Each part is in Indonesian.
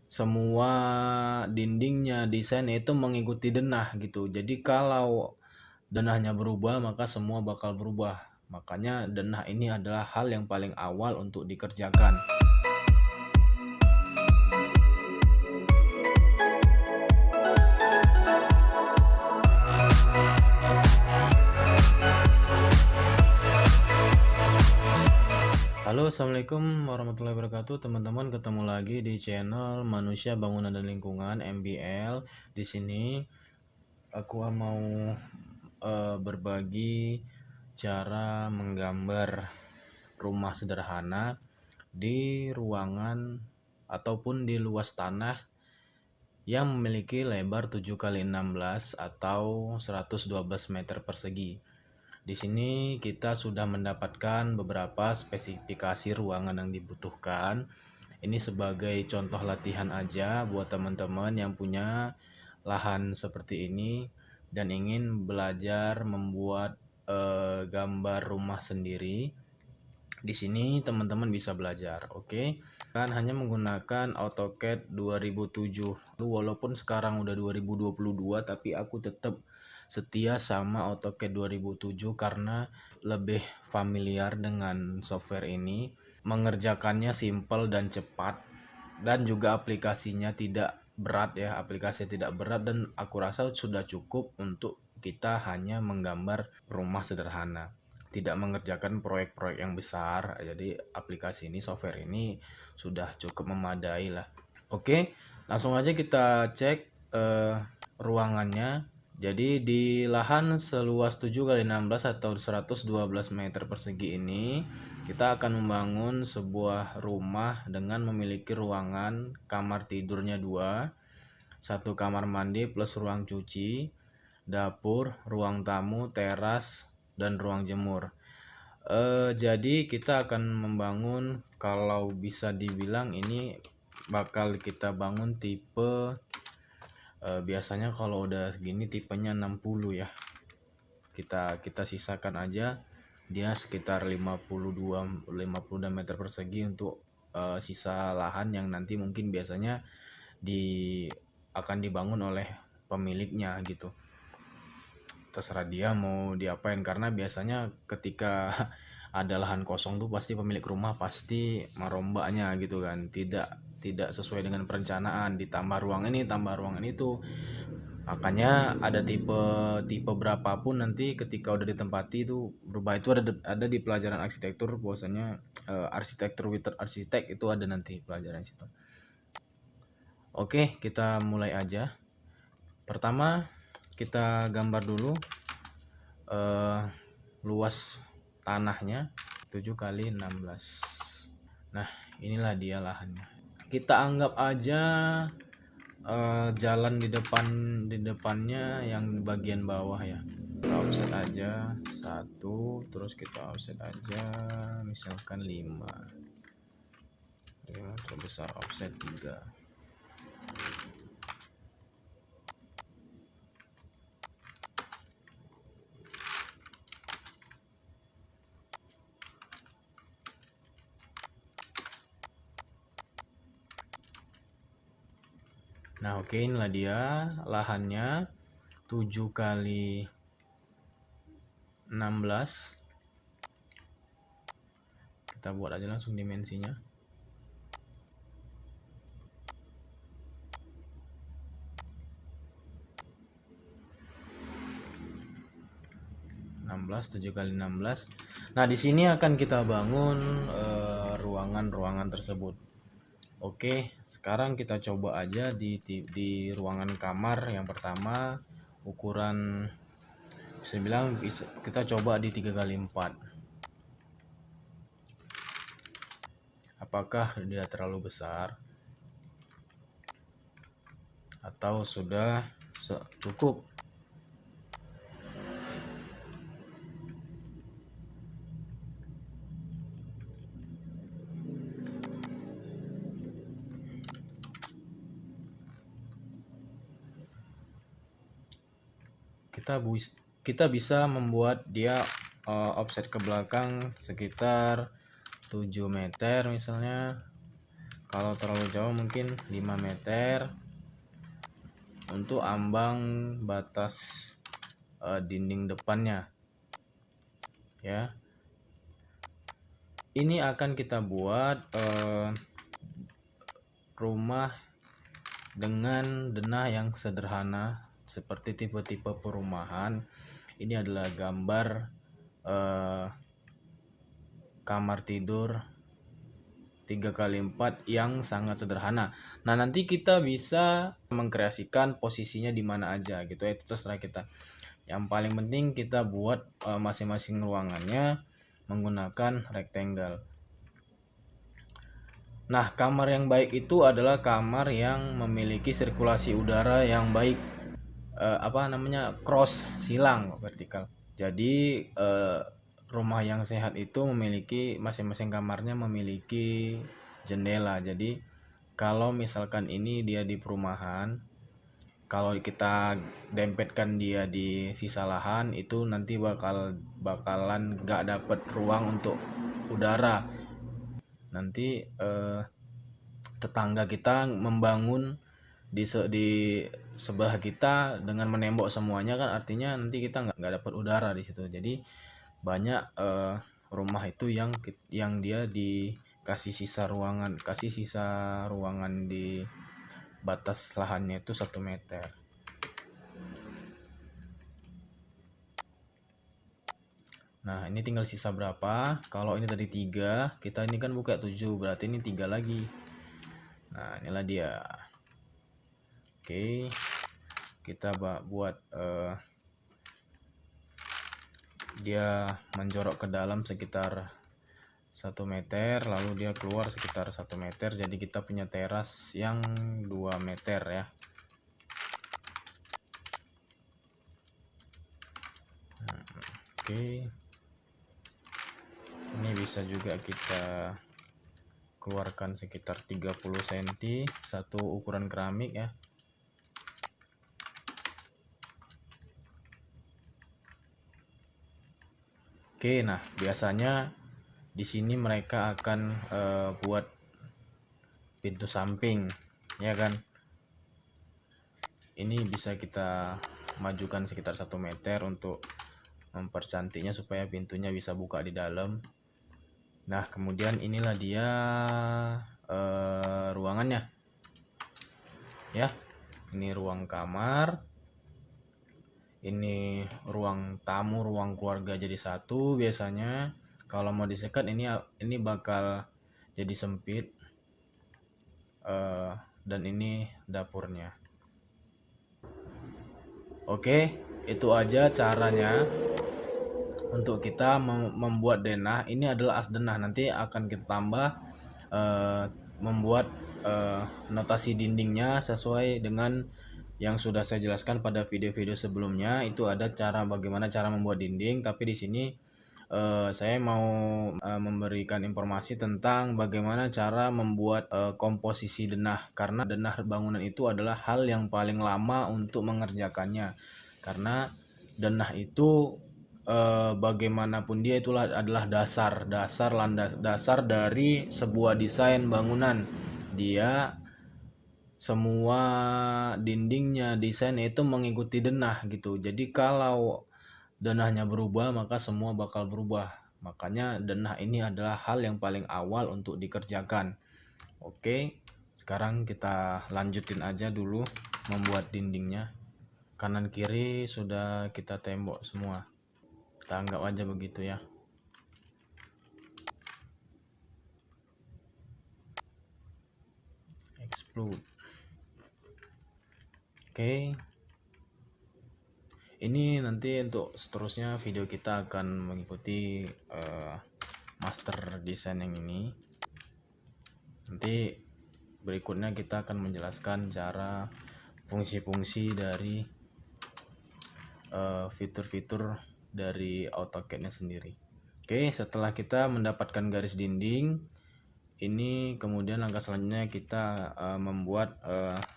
semua dindingnya, desainnya itu mengikuti denah gitu. Jadi kalau denahnya berubah maka semua bakal berubah. Makanya denah ini adalah hal yang paling awal untuk dikerjakan. Halo, assalamualaikum warahmatullahi wabarakatuh, teman-teman. Ketemu lagi di channel Manusia Bangunan dan Lingkungan (MBL). Di sini aku mau berbagi cara menggambar rumah sederhana di ruangan ataupun di luas tanah yang memiliki lebar 7x16 atau 112 meter persegi. Di sini kita sudah mendapatkan beberapa spesifikasi ruangan yang dibutuhkan. Ini sebagai contoh latihan aja buat teman-teman yang punya lahan seperti ini dan ingin belajar membuat gambar rumah sendiri. Di sini teman-teman bisa belajar, oke? Kan hanya menggunakan AutoCAD 2007. Walaupun sekarang udah 2022, tapi aku tetap setia sama AutoCAD 2007 karena lebih familiar dengan software ini. Mengerjakannya simple dan cepat, dan juga aplikasinya tidak berat ya. Aplikasinya tidak berat dan aku rasa sudah cukup untuk kita hanya menggambar rumah sederhana, tidak mengerjakan proyek-proyek yang besar. Jadi aplikasi ini, software ini sudah cukup memadai lah. Oke, langsung aja kita cek ruangannya. Jadi di lahan seluas 7x16 atau 112 meter persegi ini, kita akan membangun sebuah rumah dengan memiliki ruangan kamar tidurnya 2, 1 kamar mandi plus ruang cuci, dapur, ruang tamu, teras, dan ruang jemur. Jadi kita akan membangun, kalau bisa dibilang ini bakal kita bangun tipe biasanya kalau udah gini tipenya 60 ya. Kita sisakan aja dia sekitar 52 meter persegi untuk sisa lahan yang nanti mungkin biasanya akan dibangun oleh pemiliknya gitu. Terserah dia mau diapain, karena biasanya ketika ada lahan kosong tuh pasti pemilik rumah pasti merombaknya gitu kan, tidak sesuai dengan perencanaan, ditambah ruang ini tambah ruangan itu. Makanya ada tipe berapapun nanti ketika udah ditempati itu berubah. Itu ada di pelajaran arsitektur, bahwasanya arsitektur with arsitek itu ada nanti pelajaran situ. Oke, kita mulai aja. Pertama kita gambar dulu luas tanahnya 7x16. Nah, inilah dia lahannya. Kita anggap aja jalan di depannya yang bagian bawah ya. Kita offset aja 1, terus kita offset aja misalkan 5 terbesar offset 3. Nah, oke, inilah dia lahannya 7x16. Kita buat aja langsung dimensinya. 7x16. Nah, di sini akan kita bangun ruangan-ruangan tersebut. Oke, sekarang kita coba aja di ruangan kamar yang pertama, ukuran bisa bilang kita coba di 3x4. Apakah dia terlalu besar atau sudah cukup? Kita bisa membuat dia offset ke belakang sekitar 7 meter misalnya. Kalau terlalu jauh mungkin 5 meter untuk ambang batas dinding depannya ya. Ini akan kita buat rumah dengan denah yang sederhana seperti tipe-tipe perumahan. Ini adalah gambar kamar tidur 3x4 yang sangat sederhana. Nah, nanti kita bisa mengkreasikan posisinya di mana aja gitu ya, itu terserah kita. Yang paling penting kita buat masing-masing ruangannya menggunakan rectangle. Nah, kamar yang baik itu adalah kamar yang memiliki sirkulasi udara yang baik, cross silang vertikal. Jadi rumah yang sehat itu memiliki masing-masing kamarnya memiliki jendela. Jadi kalau misalkan ini dia di perumahan, kalau kita dempetkan dia di sisa lahan itu nanti bakalan gak dapet ruang untuk udara. Nanti tetangga kita membangun di sebelah kita dengan menembok semuanya kan, artinya nanti kita nggak dapat udara di situ. Jadi banyak rumah itu yang dia dikasih sisa ruangan di batas lahannya itu 1 meter. Nah, ini tinggal sisa berapa? Kalau ini tadi 3, kita ini kan buka 7, berarti ini 3 lagi. Nah, inilah dia. Oke, kita buat dia menjorok ke dalam sekitar 1 meter, lalu dia keluar sekitar 1 meter. Jadi kita punya teras yang 2 meter ya. Oke, ini bisa juga kita keluarkan sekitar 30 cm, satu ukuran keramik ya. Oke, nah biasanya di sini mereka akan buat pintu samping ya kan. Ini bisa kita majukan sekitar 1 meter untuk mempercantiknya supaya pintunya bisa buka di dalam. Nah, kemudian inilah dia ruangannya ya. Ini ruang kamar, ini ruang tamu, ruang keluarga jadi satu. Biasanya kalau mau disekat ini bakal jadi sempit, dan ini dapurnya. Oke, itu aja caranya untuk kita membuat denah. Ini adalah as denah, nanti akan kita tambah membuat notasi dindingnya sesuai dengan yang sudah saya jelaskan pada video-video sebelumnya. Itu ada bagaimana cara membuat dinding, tapi di sini saya mau memberikan informasi tentang bagaimana cara membuat komposisi denah, karena denah bangunan itu adalah hal yang paling lama untuk mengerjakannya. Karena denah itu bagaimanapun dia itulah adalah dasar dari sebuah desain bangunan. Dia semua dindingnya, desainnya itu mengikuti denah gitu. Jadi kalau denahnya berubah maka semua bakal berubah. Makanya denah ini adalah hal yang paling awal untuk dikerjakan. Oke, sekarang kita lanjutin aja dulu membuat dindingnya. Kanan kiri sudah kita tembok semua, kita anggap aja begitu ya. Explode. Oke, ini nanti untuk seterusnya video kita akan mengikuti master desain yang ini. Nanti berikutnya kita akan menjelaskan cara fungsi-fungsi dari fitur-fitur dari AutoCAD-nya sendiri. Oke, setelah kita mendapatkan garis dinding, ini kemudian langkah selanjutnya kita membuat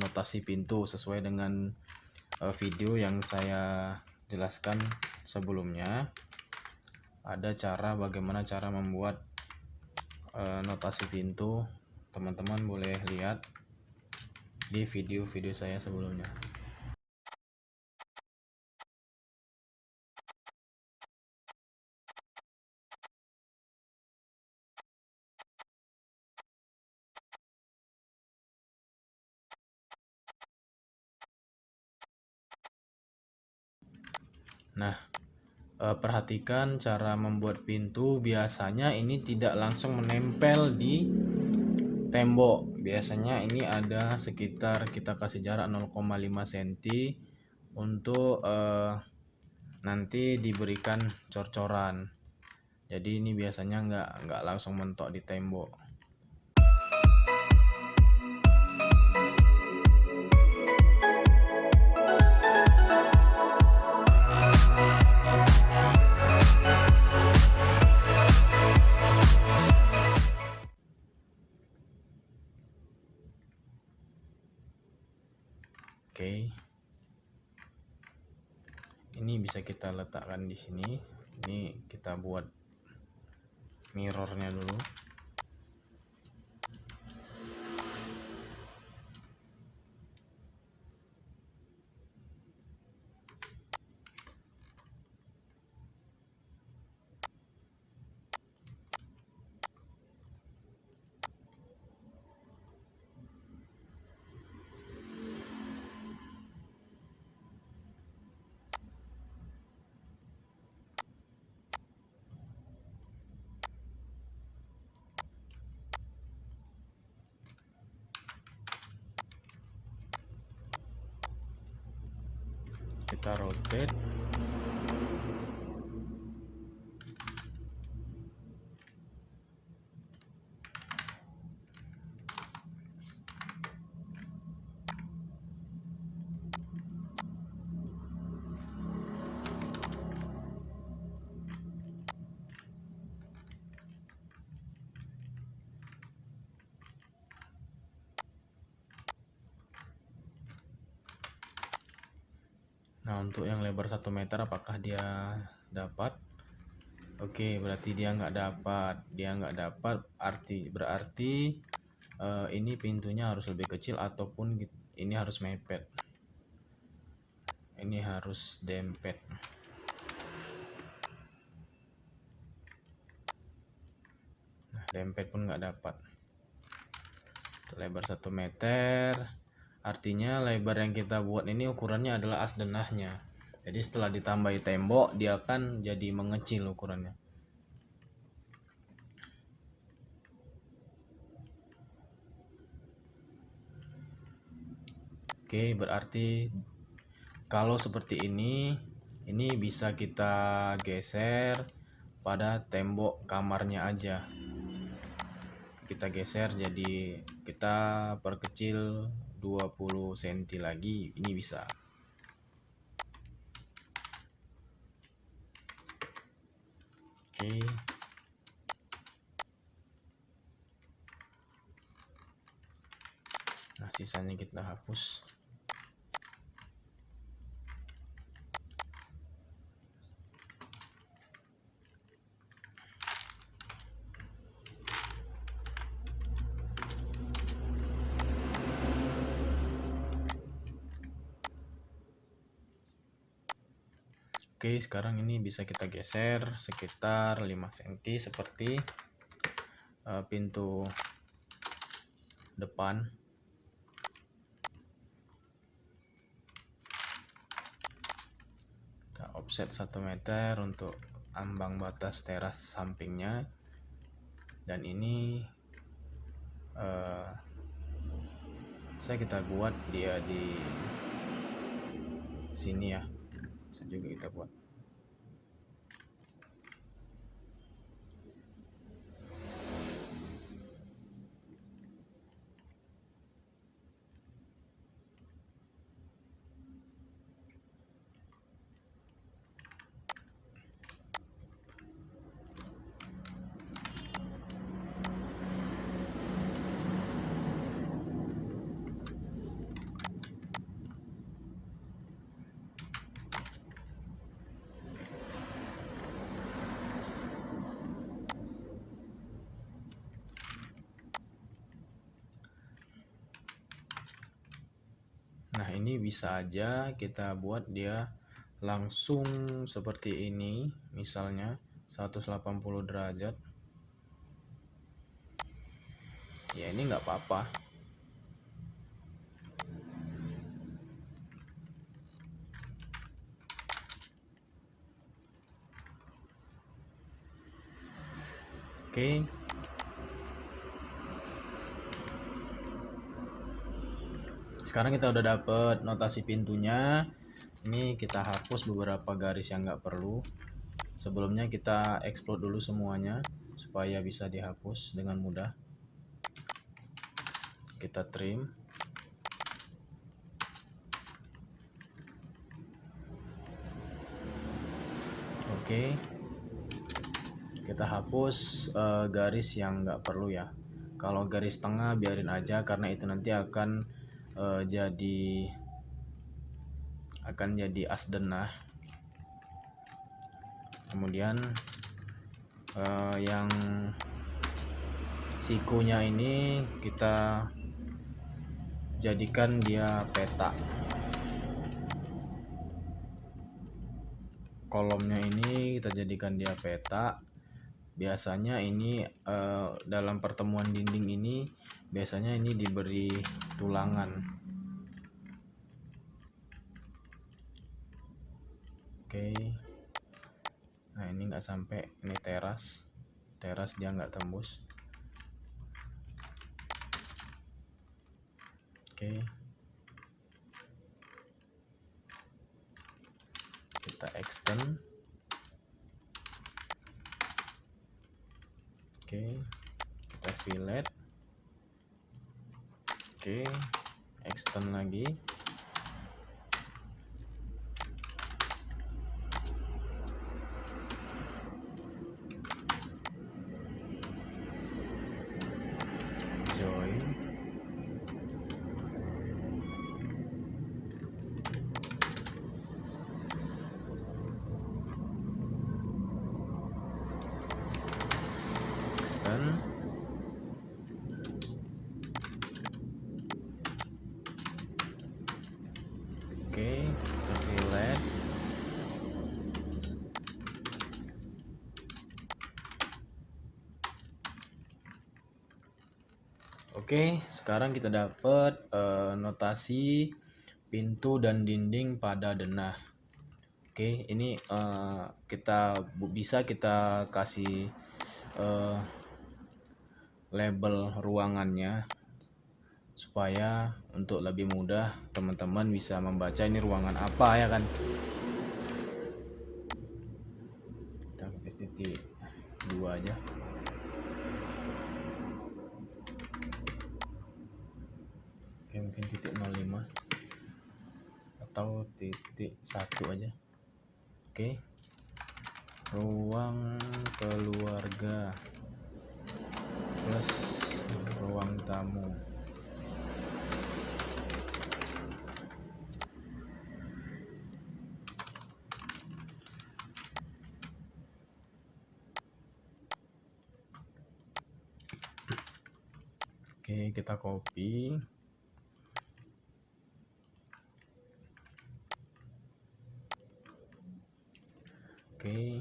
notasi pintu sesuai dengan video yang saya jelaskan sebelumnya. Ada bagaimana cara membuat notasi pintu teman-teman boleh lihat di video-video saya sebelumnya. Nah, perhatikan cara membuat pintu. Biasanya ini tidak langsung menempel di tembok. Biasanya ini ada sekitar, kita kasih jarak 0,5 cm untuk nanti diberikan cor-coran. Jadi ini biasanya nggak langsung mentok di tembok. Oke, ini bisa kita letakkan di sini. Ini kita buat mirrornya dulu. Kita rotate. Nah, untuk yang lebar 1 meter apakah dia dapat? Oke, berarti dia nggak dapat. Berarti ini pintunya harus lebih kecil, ataupun ini harus mepet. Ini harus dempet. Nah, dempet pun nggak dapat. Lebar 1 meter. Artinya lebar yang kita buat ini ukurannya adalah as denahnya. Jadi setelah ditambahi tembok, dia akan jadi mengecil ukurannya. Oke, berarti kalau seperti ini bisa kita geser pada tembok kamarnya aja. Kita geser, jadi kita perkecil 20 cm lagi, ini bisa. Oke. Nah, sisanya kita hapus. Oke, sekarang ini bisa kita geser sekitar 5 cm seperti pintu depan. Kita offset 1 meter untuk ambang batas teras sampingnya. Dan ini bisa kita buat dia di sini ya. Bisa juga kita buat. Nah, ini bisa aja kita buat dia langsung seperti ini, misalnya 180 derajat. Ya, ini nggak apa-apa. Oke. Sekarang kita udah dapet notasi pintunya. Ini kita hapus beberapa garis yang nggak perlu. Sebelumnya kita explode dulu semuanya supaya bisa dihapus dengan mudah. Kita trim. Oke. Kita hapus garis yang nggak perlu ya. Kalau garis tengah biarin aja karena itu nanti akan jadi as denah. Kemudian yang sikunya ini kita jadikan dia peta. Kolomnya ini kita jadikan dia peta. Biasanya ini dalam pertemuan dinding ini biasanya ini diberi tulangan. Oke. Nah, ini nggak sampai, ini teras dia nggak tembus. Oke. Kita extend. Oke, kita fillet. Oke, extend lagi. Join. Extend. Oke, kita fillet. Oke, sekarang kita dapat notasi pintu dan dinding pada denah. Oke, ini bisa kita kasih label ruangannya supaya untuk lebih mudah teman-teman bisa membaca ini ruangan apa ya kan. Kita kasih titik 2 aja. Oke, mungkin titik 05 atau titik 1 aja. Oke, ruang keluarga plus ruang tamu. Oke, kita copy. Oke.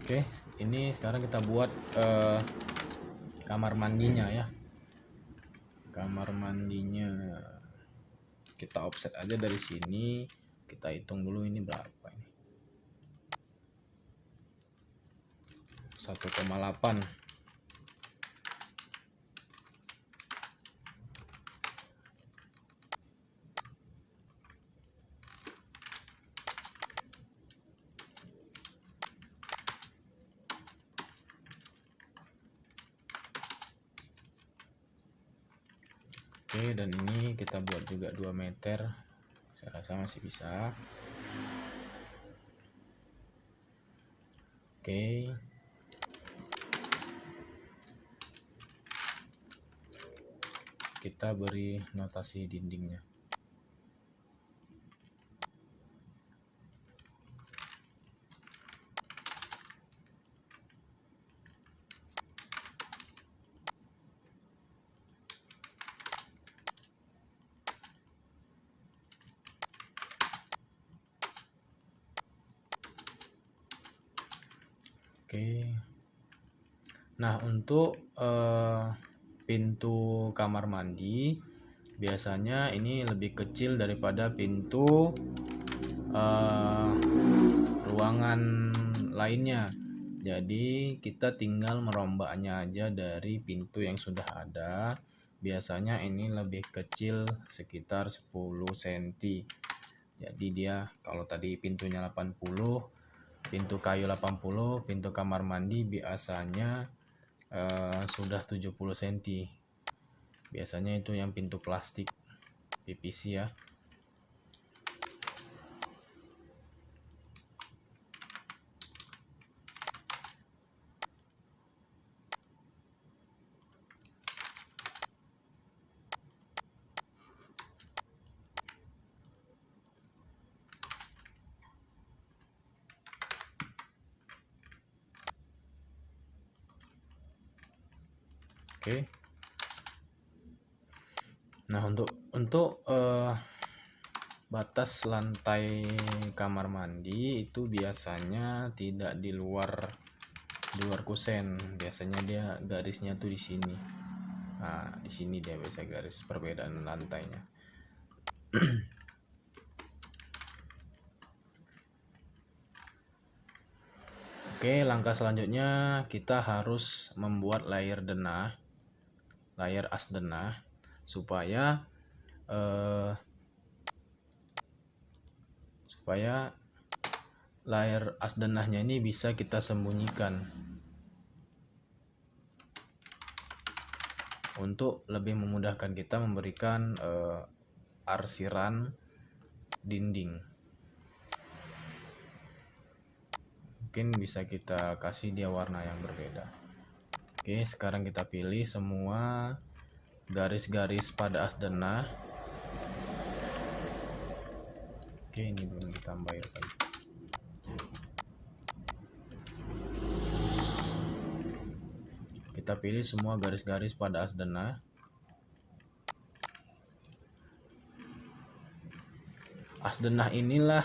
Oke, ini sekarang kita buat kamar mandinya ya. Kamar mandinya kita offset aja dari sini. Kita hitung dulu ini berapa ini. 1,8. Oke, dan ini kita buat juga 2 meter. Saya rasa masih bisa. Oke. Kita beri notasi dindingnya. Oke. Nah, untuk pintu kamar mandi biasanya ini lebih kecil daripada pintu ruangan lainnya. Jadi kita tinggal merombaknya aja dari pintu yang sudah ada. Biasanya ini lebih kecil sekitar 10 cm. Jadi dia kalau tadi pintunya 80, pintu kayu 80, pintu kamar mandi biasanya sudah 70 cm. Biasanya itu yang pintu plastik PVC ya. Oke. Nah, untuk batas lantai kamar mandi itu biasanya tidak di luar kusen. Biasanya dia garisnya tuh di sini. Nah, di sini dia biasa garis perbedaan lantainya. Oke, langkah selanjutnya kita harus membuat layer as denah supaya layer as denahnya ini bisa kita sembunyikan untuk lebih memudahkan kita memberikan arsiran dinding. Mungkin bisa kita kasih dia warna yang berbeda. Oke, sekarang kita pilih semua garis-garis pada as denah. Oke, ini belum ditambah ya tadi. Kita pilih semua garis-garis pada as denah. As denah inilah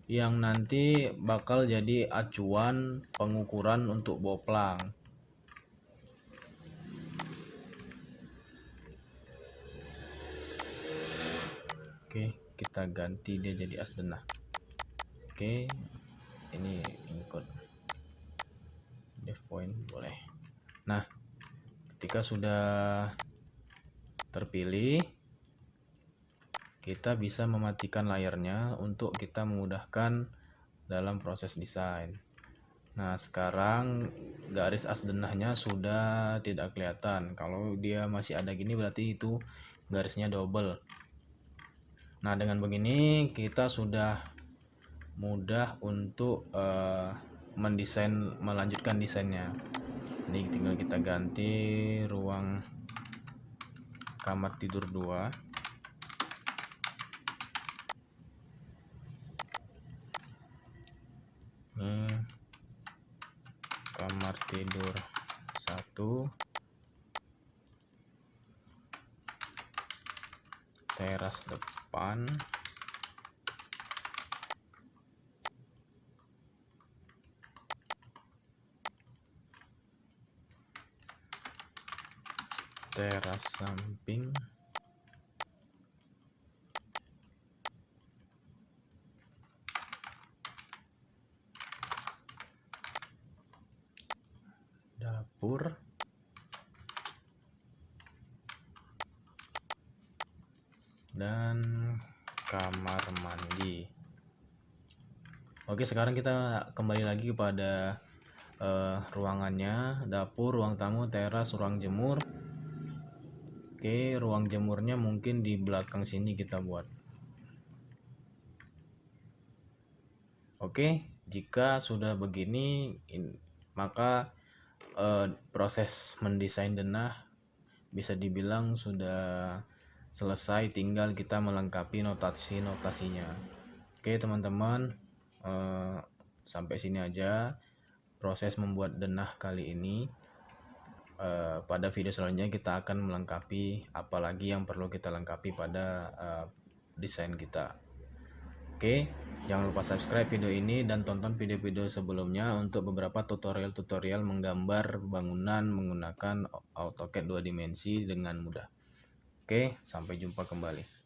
yang nanti bakal jadi acuan pengukuran untuk boplang. Oke, kita ganti dia jadi as denah. Oke, ini include def point boleh. Nah, ketika sudah terpilih, kita bisa mematikan layarnya untuk kita memudahkan dalam proses desain. Nah, sekarang garis as denahnya sudah tidak kelihatan. Kalau dia masih ada gini berarti itu garisnya double. Nah, dengan begini kita sudah mudah untuk melanjutkan desainnya. Ini tinggal kita ganti ruang kamar tidur 2. Kamar tidur 1, teras depan, teras samping, dapur, dan kamar mandi. Oke, sekarang kita kembali lagi kepada ruangannya, dapur, ruang tamu, teras, ruang jemur. Oke, ruang jemurnya mungkin di belakang sini kita buat. Oke, jika sudah begini maka proses mendesain denah bisa dibilang sudah selesai, tinggal kita melengkapi notasinya. Oke teman-teman, sampai sini aja proses membuat denah kali ini. Pada video selanjutnya kita akan melengkapi apalagi yang perlu kita lengkapi pada desain kita. Oke, jangan lupa subscribe video ini dan tonton video-video sebelumnya untuk beberapa tutorial-tutorial menggambar bangunan menggunakan AutoCAD 2 dimensi dengan mudah. Oke, sampai jumpa kembali.